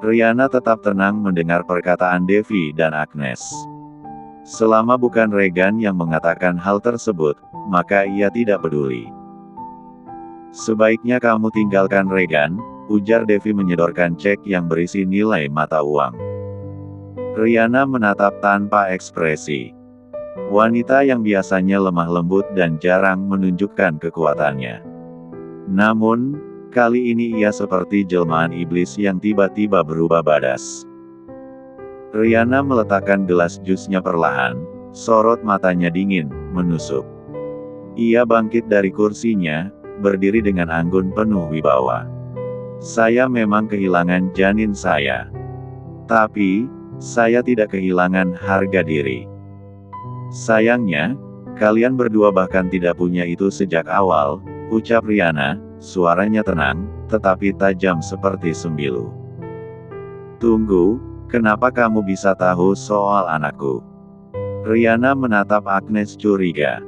Riana tetap tenang mendengar perkataan Devi dan Agnes. Selama bukan Regan yang mengatakan hal tersebut, maka ia tidak peduli. Sebaiknya kamu tinggalkan Regan, ujar Devi menyodorkan cek yang berisi nilai mata uang. Riana menatap tanpa ekspresi. Wanita yang biasanya lemah lembut dan jarang menunjukkan kekuatannya. Namun, kali ini ia seperti jelmaan iblis yang tiba-tiba berubah badas. Riana meletakkan gelas jusnya perlahan, sorot matanya dingin, menusuk. Ia bangkit dari kursinya, berdiri dengan anggun penuh wibawa. Saya memang kehilangan janin saya. Tapi, saya tidak kehilangan harga diri. Sayangnya, kalian berdua bahkan tidak punya itu sejak awal, ucap Riana, suaranya tenang, tetapi tajam seperti sembilu. Tunggu, kenapa kamu bisa tahu soal anakku? Riana menatap Agnes curiga.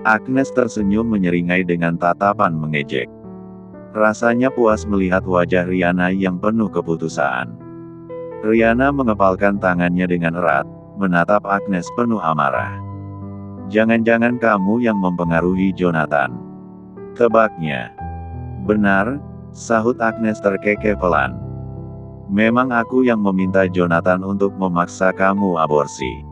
Agnes tersenyum menyeringai dengan tatapan mengejek. Rasanya puas melihat wajah Riana yang penuh keputusan. Riana mengepalkan tangannya dengan erat, menatap Agnes penuh amarah. Jangan-jangan kamu yang mempengaruhi Jonathan. Tebaknya. Benar, sahut Agnes terkekeh pelan. Memang aku yang meminta Jonathan untuk memaksa kamu aborsi.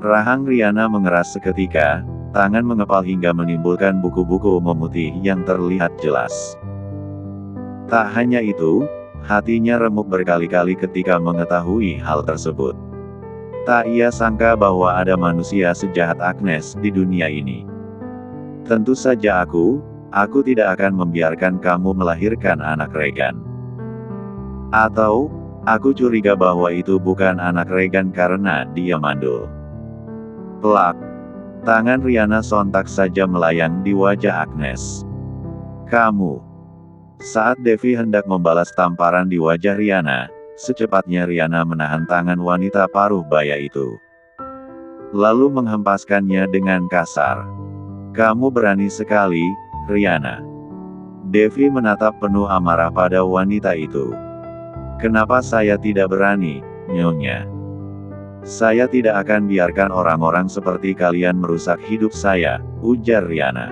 Rahang Riana mengeras seketika, tangan mengepal hingga menimbulkan buku-buku memutih yang terlihat jelas. Tak hanya itu, hatinya remuk berkali-kali ketika mengetahui hal tersebut. Tak ia sangka bahwa ada manusia sejahat Agnes di dunia ini. Tentu saja aku tidak akan membiarkan kamu melahirkan anak Regan. Atau, aku curiga bahwa itu bukan anak Regan karena dia mandul. Plak. Tangan Riana sontak saja melayang di wajah Agnes. Kamu. Saat Devi hendak membalas tamparan di wajah Riana, secepatnya Riana menahan tangan wanita paruh baya itu. Lalu menghempaskannya dengan kasar. Kamu berani sekali, Riana. Devi menatap penuh amarah pada wanita itu. Kenapa saya tidak berani, Nyonya? Saya tidak akan biarkan orang-orang seperti kalian merusak hidup saya, ujar Riana.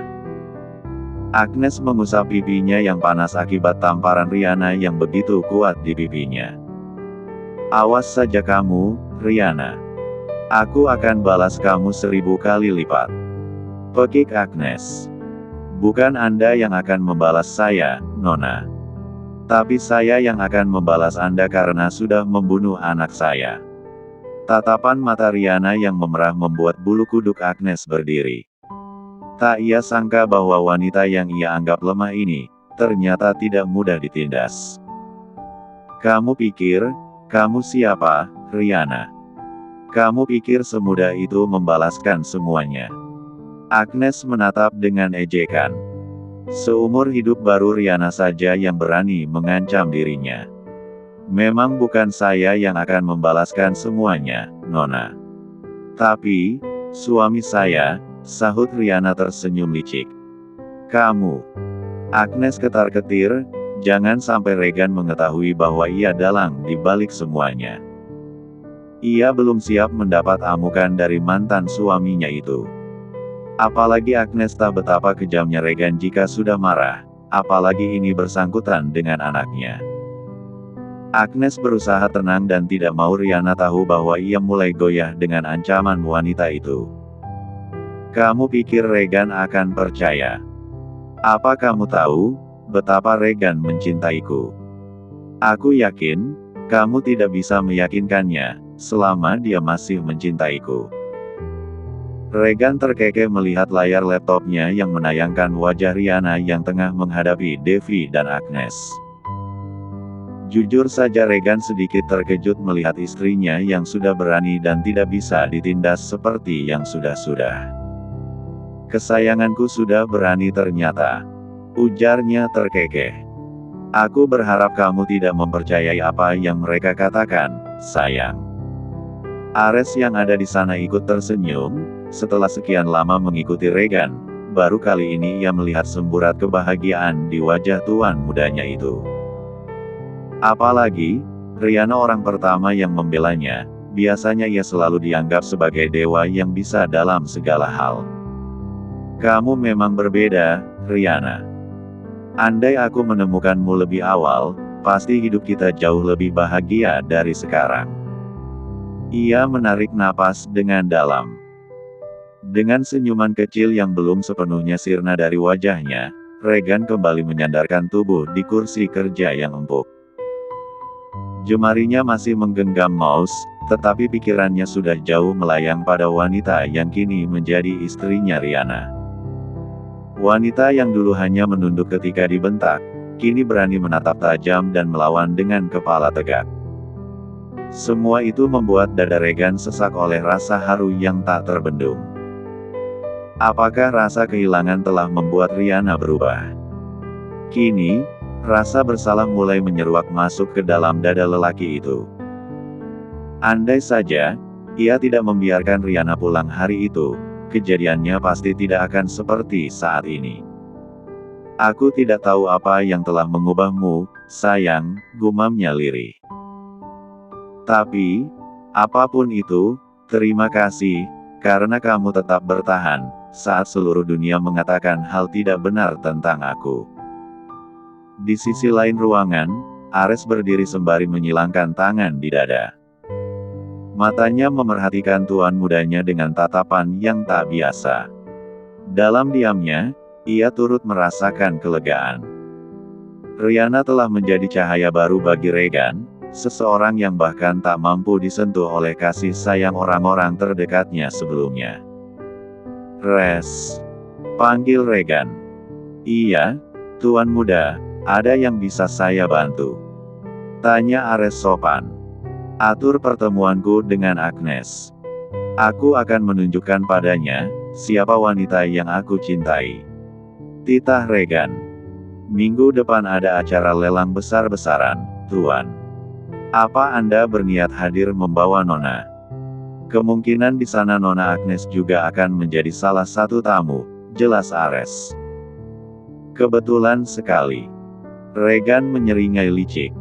Agnes mengusap pipinya yang panas akibat tamparan Riana yang begitu kuat di pipinya. Awas saja kamu, Riana. Aku akan balas kamu 1000 kali lipat. Pekik Agnes. Bukan Anda yang akan membalas saya, Nona. Tapi saya yang akan membalas Anda karena sudah membunuh anak saya. Tatapan mata Riana yang memerah membuat bulu kuduk Agnes berdiri. Tak ia sangka bahwa wanita yang ia anggap lemah ini, ternyata tidak mudah ditindas. Kamu pikir, kamu siapa, Riana? Kamu pikir semudah itu membalaskan semuanya? Agnes menatap dengan ejekan. Seumur hidup baru Riana saja yang berani mengancam dirinya. Memang bukan saya yang akan membalaskan semuanya, Nona. Tapi, suami saya, sahut Riana tersenyum licik. Kamu. Agnes ketar-ketir, jangan sampai Regan mengetahui bahwa ia dalang di balik semuanya. Ia belum siap mendapat amukan dari mantan suaminya itu. Apalagi Agnes tahu betapa kejamnya Regan jika sudah marah, apalagi ini bersangkutan dengan anaknya. Agnes berusaha tenang dan tidak mau Riana tahu bahwa ia mulai goyah dengan ancaman wanita itu. Kamu pikir Regan akan percaya? Apa kamu tahu betapa Regan mencintaiku? Aku yakin, kamu tidak bisa meyakinkannya, selama dia masih mencintaiku. Regan terkekeh melihat layar laptopnya yang menayangkan wajah Riana yang tengah menghadapi Devi dan Agnes. Jujur saja Regan sedikit terkejut melihat istrinya yang sudah berani dan tidak bisa ditindas seperti yang sudah-sudah. Kesayanganku sudah berani ternyata, ujarnya terkekeh. Aku berharap kamu tidak mempercayai apa yang mereka katakan, sayang. Ares yang ada di sana ikut tersenyum, setelah sekian lama mengikuti Regan, baru kali ini ia melihat semburat kebahagiaan di wajah tuan mudanya itu. Apalagi, Riana orang pertama yang membelanya. Biasanya ia selalu dianggap sebagai dewa yang bisa dalam segala hal. Kamu memang berbeda, Riana. Andai aku menemukanmu lebih awal, pasti hidup kita jauh lebih bahagia dari sekarang. Ia menarik napas dengan dalam. Dengan senyuman kecil yang belum sepenuhnya sirna dari wajahnya, Regan kembali menyandarkan tubuh di kursi kerja yang empuk. Jemarinya masih menggenggam mouse, tetapi pikirannya sudah jauh melayang pada wanita yang kini menjadi istrinya Riana. Wanita yang dulu hanya menunduk ketika dibentak, kini berani menatap tajam dan melawan dengan kepala tegak. Semua itu membuat dada Regan sesak oleh rasa haru yang tak terbendung. Apakah rasa kehilangan telah membuat Riana berubah? Kini, rasa bersalah mulai menyeruak masuk ke dalam dada lelaki itu. Andai saja, ia tidak membiarkan Riana pulang hari itu, kejadiannya pasti tidak akan seperti saat ini. Aku tidak tahu apa yang telah mengubahmu, sayang, gumamnya lirih. Tapi, apapun itu, terima kasih, karena kamu tetap bertahan, saat seluruh dunia mengatakan hal tidak benar tentang aku. Di sisi lain ruangan, Ares berdiri sembari menyilangkan tangan di dada. Matanya memerhatikan tuan mudanya dengan tatapan yang tak biasa. Dalam diamnya, ia turut merasakan kelegaan. Riana telah menjadi cahaya baru bagi Regan, seseorang yang bahkan tak mampu disentuh oleh kasih sayang orang-orang terdekatnya sebelumnya. Res, panggil Regan. Iya, tuan muda, ada yang bisa saya bantu? Tanya Ares sopan. Atur pertemuanku dengan Agnes. Aku akan menunjukkan padanya, siapa wanita yang aku cintai. Titah Regan. Minggu depan ada acara lelang besar-besaran, tuan. Apa Anda berniat hadir membawa Nona? Kemungkinan di sana Nona Agnes juga akan menjadi salah satu tamu, jelas Ares. Kebetulan sekali. Regan menyeringai licik.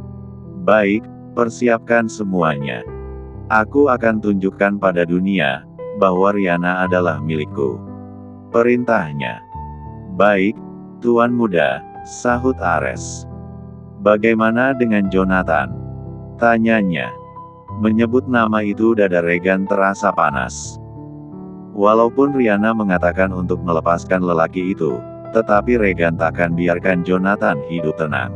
Baik, persiapkan semuanya. Aku akan tunjukkan pada dunia, bahwa Riana adalah milikku. Perintahnya. Baik, tuan muda, sahut Ares. Bagaimana dengan Jonathan? Tanyanya. Menyebut nama itu dada Regan terasa panas. Walaupun Riana mengatakan untuk melepaskan lelaki itu, tetapi Regan takkan biarkan Jonathan hidup tenang.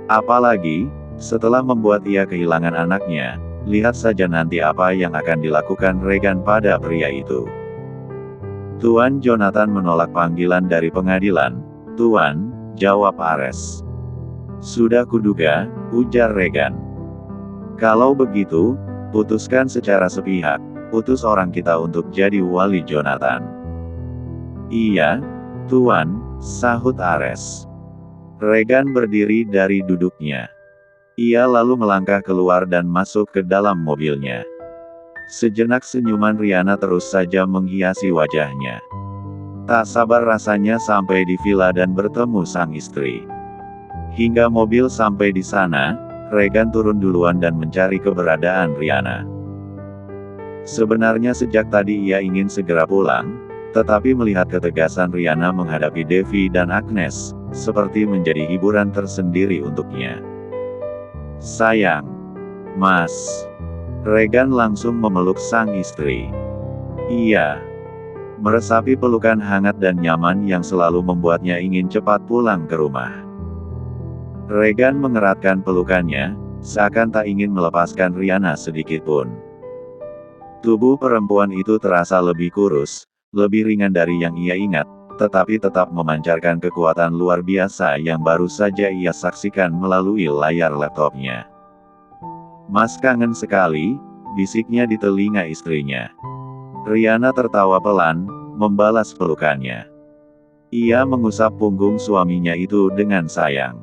Apalagi, setelah membuat ia kehilangan anaknya, lihat saja nanti apa yang akan dilakukan Regan pada pria itu. Tuan Jonathan menolak panggilan dari pengadilan. Tuan, jawab Ares. Sudah kuduga, ujar Regan. Kalau begitu, putuskan secara sepihak, utus orang kita untuk jadi wali Jonathan. Iya, tuan, sahut Ares. Regan berdiri dari duduknya. Ia lalu melangkah keluar dan masuk ke dalam mobilnya. Sejenak senyuman Riana terus saja menghiasi wajahnya. Tak sabar rasanya sampai di villa dan bertemu sang istri. Hingga mobil sampai di sana, Regan turun duluan dan mencari keberadaan Riana. Sebenarnya sejak tadi ia ingin segera pulang, tetapi melihat ketegasan Riana menghadapi Devi dan Agnes, seperti menjadi hiburan tersendiri untuknya. Sayang, Mas. Regan langsung memeluk sang istri. Iya. Meresapi pelukan hangat dan nyaman yang selalu membuatnya ingin cepat pulang ke rumah. Regan mengeratkan pelukannya, seakan tak ingin melepaskan Riana sedikitpun. Tubuh perempuan itu terasa lebih kurus, lebih ringan dari yang ia ingat, tetapi tetap memancarkan kekuatan luar biasa yang baru saja ia saksikan melalui layar laptopnya. Mas kangen sekali, bisiknya di telinga istrinya. Riana tertawa pelan, membalas pelukannya. Ia mengusap punggung suaminya itu dengan sayang.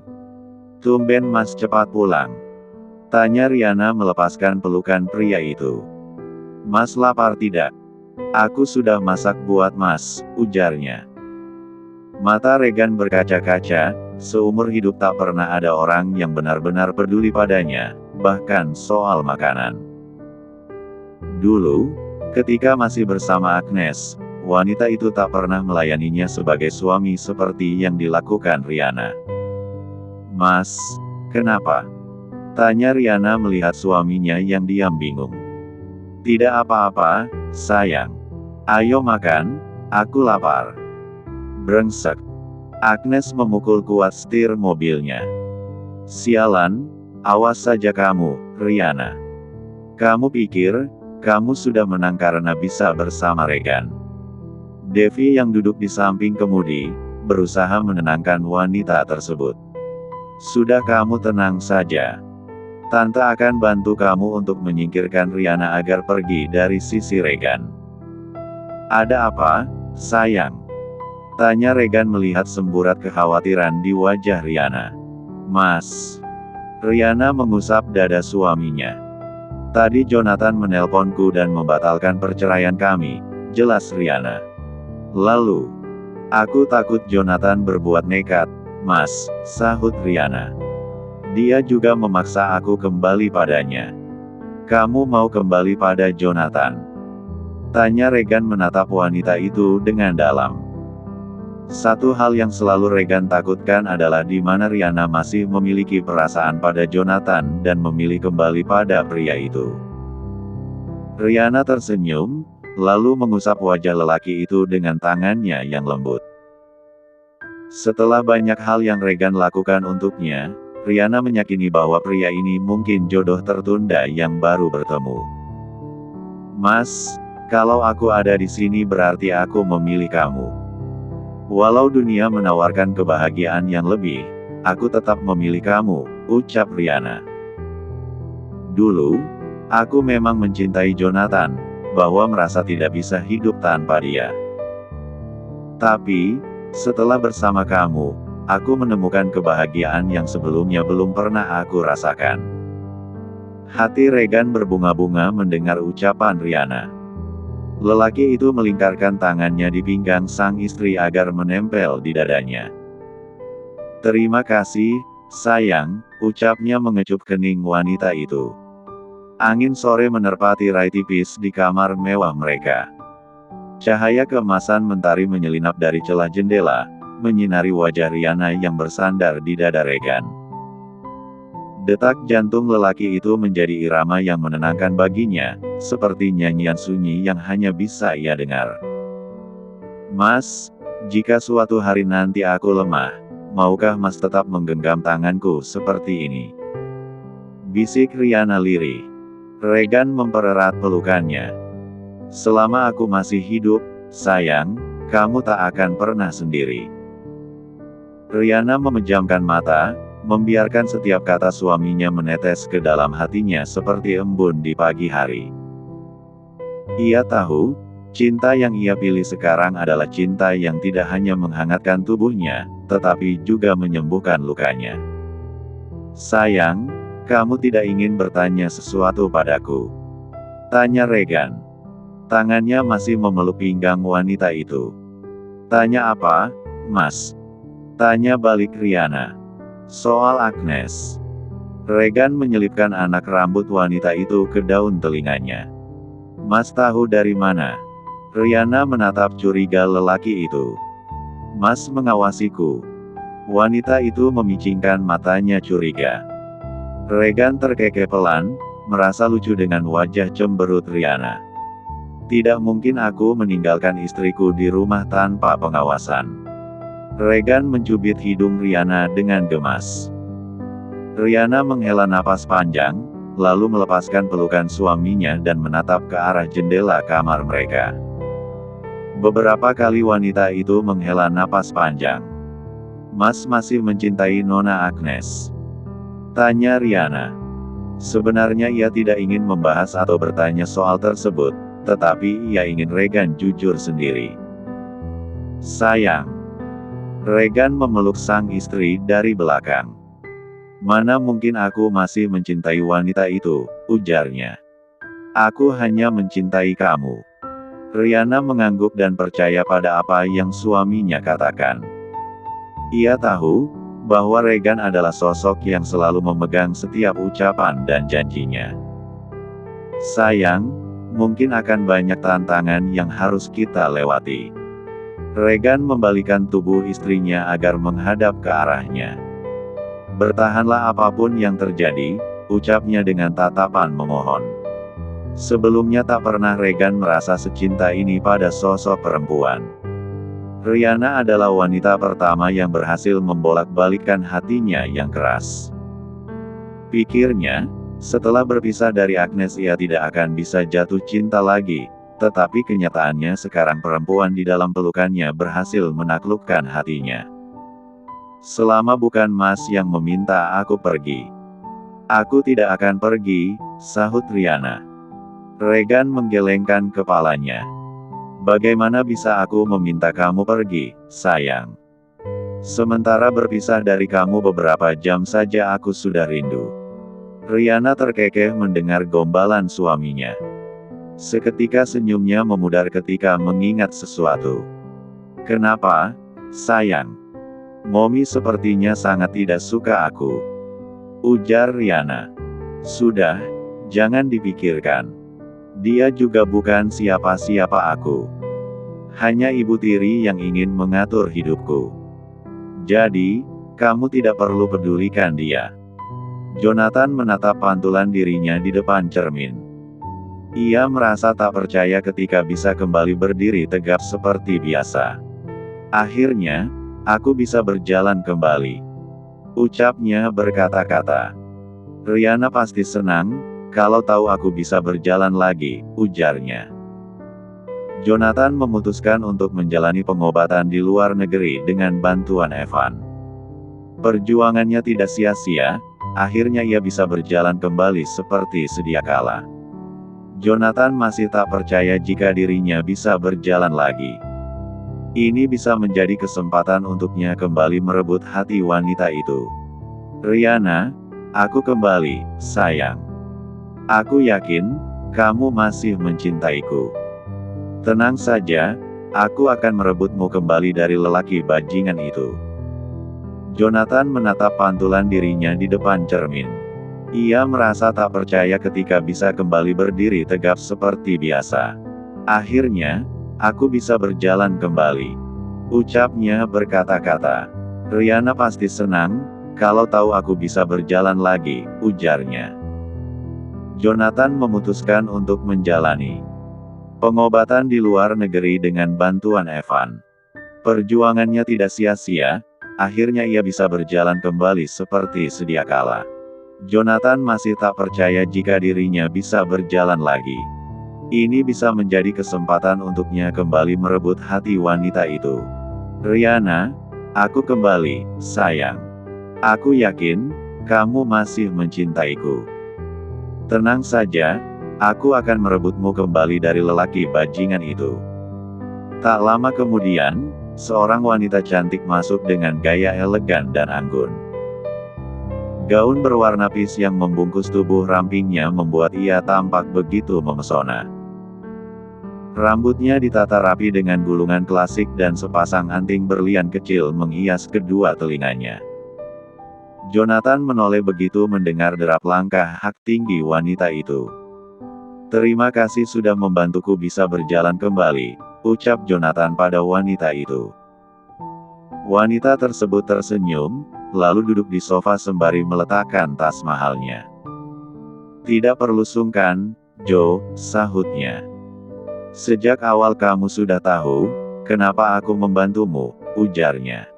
Tumben Mas cepat pulang. Tanya Riana melepaskan pelukan pria itu. Mas lapar tidak? Aku sudah masak buat Mas, ujarnya. Mata Regan berkaca-kaca, seumur hidup tak pernah ada orang yang benar-benar peduli padanya, bahkan soal makanan. Dulu, ketika masih bersama Agnes, wanita itu tak pernah melayaninya sebagai suami seperti yang dilakukan Riana. "Mas, kenapa?" tanya Riana melihat suaminya yang diam bingung. "Tidak apa-apa, sayang. Ayo makan, aku lapar." Brengsek. Agnes memukul kuat setir mobilnya. "Sialan, awas saja kamu, Riana. Kamu pikir, kamu sudah menang karena bisa bersama Regan?" Devi yang duduk di samping kemudi, berusaha menenangkan wanita tersebut. "Sudah, kamu tenang saja. Tante akan bantu kamu untuk menyingkirkan Riana agar pergi dari sisi Regan." "Ada apa, sayang?" tanya Regan melihat semburat kekhawatiran di wajah Riana. "Mas." Riana mengusap dada suaminya. "Tadi Jonathan menelponku dan membatalkan perceraian kami," jelas Riana. "Lalu, aku takut Jonathan berbuat nekat, Mas," sahut Riana. "Dia juga memaksa aku kembali padanya." "Kamu mau kembali pada Jonathan?" tanya Regan menatap wanita itu dengan dalam. Satu hal yang selalu Regan takutkan adalah di mana Riana masih memiliki perasaan pada Jonathan dan memilih kembali pada pria itu. Riana tersenyum, lalu mengusap wajah lelaki itu dengan tangannya yang lembut. Setelah banyak hal yang Regan lakukan untuknya, Riana meyakini bahwa pria ini mungkin jodoh tertunda yang baru bertemu. "Mas, kalau aku ada di sini berarti aku memilih kamu. Walau dunia menawarkan kebahagiaan yang lebih, aku tetap memilih kamu," ucap Riana. "Dulu, aku memang mencintai Jonathan, bahwa merasa tidak bisa hidup tanpa dia. Tapi, setelah bersama kamu, aku menemukan kebahagiaan yang sebelumnya belum pernah aku rasakan." Hati Regan berbunga-bunga mendengar ucapan Riana. Lelaki itu melingkarkan tangannya di pinggang sang istri agar menempel di dadanya. "Terima kasih, sayang," ucapnya mengecup kening wanita itu. Angin sore menerpa tirai tipis di kamar mewah mereka. Cahaya keemasan mentari menyelinap dari celah jendela, menyinari wajah Riana yang bersandar di dada Regan. Detak jantung lelaki itu menjadi irama yang menenangkan baginya, seperti nyanyian sunyi yang hanya bisa ia dengar. "Mas, jika suatu hari nanti aku lemah, maukah Mas tetap menggenggam tanganku seperti ini?" bisik Riana lirih. Regan mempererat pelukannya. "Selama aku masih hidup, sayang, kamu tak akan pernah sendiri." Riana memejamkan mata, membiarkan setiap kata suaminya menetes ke dalam hatinya seperti embun di pagi hari. Ia tahu, cinta yang ia pilih sekarang adalah cinta yang tidak hanya menghangatkan tubuhnya, tetapi juga menyembuhkan lukanya. "Sayang, kamu tidak ingin bertanya sesuatu padaku?" tanya Regan. Tangannya masih memeluk pinggang wanita itu. "Tanya apa, Mas?" tanya balik Riana. "Soal Agnes." Regan menyelipkan anak rambut wanita itu ke daun telinganya. "Mas tahu dari mana?" Riana menatap curiga lelaki itu. "Mas mengawasiku." Wanita itu memicingkan matanya curiga. Regan terkekeh pelan, merasa lucu dengan wajah cemberut Riana. "Tidak mungkin aku meninggalkan istriku di rumah tanpa pengawasan." Regan mencubit hidung Riana dengan gemas. Riana menghela napas panjang, lalu melepaskan pelukan suaminya dan menatap ke arah jendela kamar mereka. Beberapa kali wanita itu menghela napas panjang. "Mas masih mencintai Nona Agnes?" tanya Riana. Sebenarnya ia tidak ingin membahas atau bertanya soal tersebut, tetapi ia ingin Regan jujur sendiri. "Sayang." Regan memeluk sang istri dari belakang. "Mana mungkin aku masih mencintai wanita itu," ujarnya. "Aku hanya mencintai kamu." Riana mengangguk dan percaya pada apa yang suaminya katakan. Ia tahu, bahwa Regan adalah sosok yang selalu memegang setiap ucapan dan janjinya. Sayang, mungkin akan banyak tantangan yang harus kita lewati. Regan membalikan tubuh istrinya agar menghadap ke arahnya. Bertahanlah apapun yang terjadi, ucapnya dengan tatapan memohon. Sebelumnya tak pernah Regan merasa secinta ini pada sosok perempuan. Rihanna adalah wanita pertama yang berhasil membolak-balikkan hatinya yang keras. Pikirnya, setelah berpisah dari Agnes ia tidak akan bisa jatuh cinta lagi, tetapi kenyataannya sekarang perempuan di dalam pelukannya berhasil menaklukkan hatinya. Selama bukan Mas yang meminta aku pergi. Aku tidak akan pergi, sahut Rihanna. Regan menggelengkan kepalanya. Bagaimana bisa aku meminta kamu pergi, sayang? Sementara berpisah dari kamu beberapa jam saja aku sudah rindu. Rihanna terkekeh mendengar gombalan suaminya. Seketika senyumnya memudar ketika mengingat sesuatu. Kenapa, sayang? Mommy sepertinya sangat tidak suka aku. Ujar Rihanna. Sudah, jangan dipikirkan. Dia juga bukan siapa-siapa aku. Hanya ibu tiri yang ingin mengatur hidupku. Jadi, kamu tidak perlu pedulikan dia. Jonathan menatap pantulan dirinya di depan cermin. Ia merasa tak percaya ketika bisa kembali berdiri tegap seperti biasa. Akhirnya, aku bisa berjalan kembali. Ucapnya berkata-kata. Rihanna pasti senang, kalau tahu aku bisa berjalan lagi, ujarnya. Jonathan memutuskan untuk menjalani pengobatan di luar negeri dengan bantuan Evan. Perjuangannya tidak sia-sia, akhirnya ia bisa berjalan kembali seperti sedia kala. Jonathan masih tak percaya jika dirinya bisa berjalan lagi. Ini bisa menjadi kesempatan untuknya kembali merebut hati wanita itu. Rihanna, aku kembali, sayang. Aku yakin, kamu masih mencintaiku. Tenang saja, aku akan merebutmu kembali dari lelaki bajingan itu. Jonathan menatap pantulan dirinya di depan cermin. Ia merasa tak percaya ketika bisa kembali berdiri tegap seperti biasa. Akhirnya, aku bisa berjalan kembali. Ucapnya berkata-kata. Rihanna pasti senang, kalau tahu aku bisa berjalan lagi, ujarnya. Jonathan memutuskan untuk menjalani pengobatan di luar negeri dengan bantuan Evan. Perjuangannya tidak sia-sia, akhirnya ia bisa berjalan kembali seperti sedia kala. Jonathan masih tak percaya jika dirinya bisa berjalan lagi. Ini bisa menjadi kesempatan untuknya kembali merebut hati wanita itu. Rihanna, aku kembali, sayang. Aku yakin, kamu masih mencintaiku. Tenang saja, aku akan merebutmu kembali dari lelaki bajingan itu. Tak lama kemudian, seorang wanita cantik masuk dengan gaya elegan dan anggun. Gaun berwarna peach yang membungkus tubuh rampingnya membuat ia tampak begitu memesona. Rambutnya ditata rapi dengan gulungan klasik dan sepasang anting berlian kecil menghias kedua telinganya. Jonathan menoleh begitu mendengar derap langkah hak tinggi wanita itu. Terima kasih sudah membantuku bisa berjalan kembali, ucap Jonathan pada wanita itu. Wanita tersebut tersenyum, lalu duduk di sofa sembari meletakkan tas mahalnya. Tidak perlu sungkan, Joe, sahutnya. Sejak awal kamu sudah tahu, kenapa aku membantumu, ujarnya.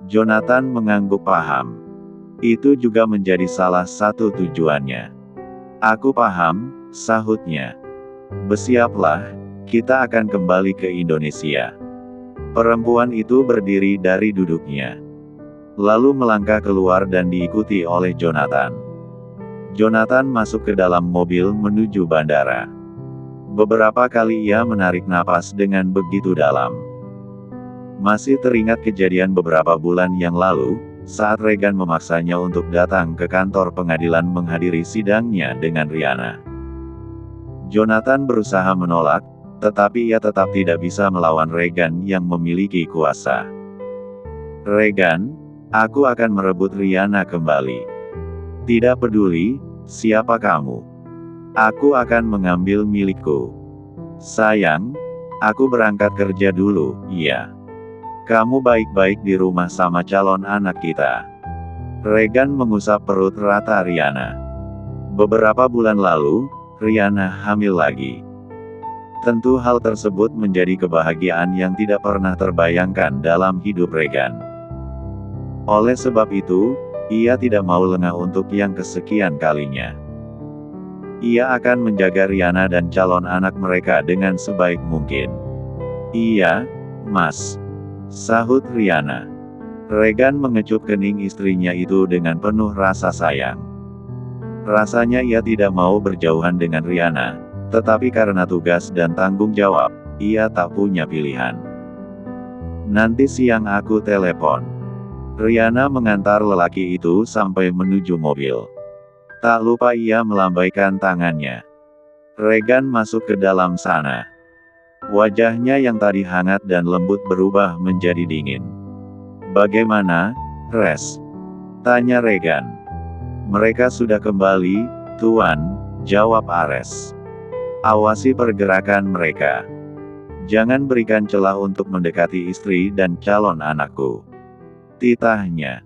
Jonathan mengangguk paham. Itu juga menjadi salah satu tujuannya. Aku paham, sahutnya. Bersiaplah, kita akan kembali ke Indonesia. Perempuan itu berdiri dari duduknya. Lalu melangkah keluar dan diikuti oleh Jonathan. Jonathan masuk ke dalam mobil menuju bandara. Beberapa kali ia menarik napas dengan begitu dalam. Masih teringat kejadian beberapa bulan yang lalu, saat Regan memaksanya untuk datang ke kantor pengadilan menghadiri sidangnya dengan Rihanna. Jonathan berusaha menolak, tetapi ia tetap tidak bisa melawan Regan yang memiliki kuasa. Regan, Aku akan merebut Riana kembali. Tidak peduli siapa kamu. Aku akan mengambil milikku. Sayang, aku berangkat kerja dulu, iya. Kamu baik-baik di rumah sama calon anak kita. Regan mengusap perut rata Riana. Beberapa bulan lalu, Riana hamil lagi. Tentu hal tersebut menjadi kebahagiaan yang tidak pernah terbayangkan dalam hidup Regan. Oleh sebab itu, ia tidak mau lengah untuk yang kesekian kalinya. Ia akan menjaga Riana dan calon anak mereka dengan sebaik mungkin. Iya, Mas. Sahut Riana. Regan mengecup kening istrinya itu dengan penuh rasa sayang. Rasanya ia tidak mau berjauhan dengan Riana, tetapi karena tugas dan tanggung jawab, ia tak punya pilihan. Nanti siang aku telepon. Riana mengantar lelaki itu sampai menuju mobil. Tak lupa ia melambaikan tangannya. Regan masuk ke dalam sana. Wajahnya yang tadi hangat dan lembut berubah menjadi dingin. "Bagaimana, Res?" tanya Regan. "Mereka sudah kembali, Tuan," jawab Ares. "Awasi pergerakan mereka. Jangan berikan celah untuk mendekati istri dan calon anakku," titahnya.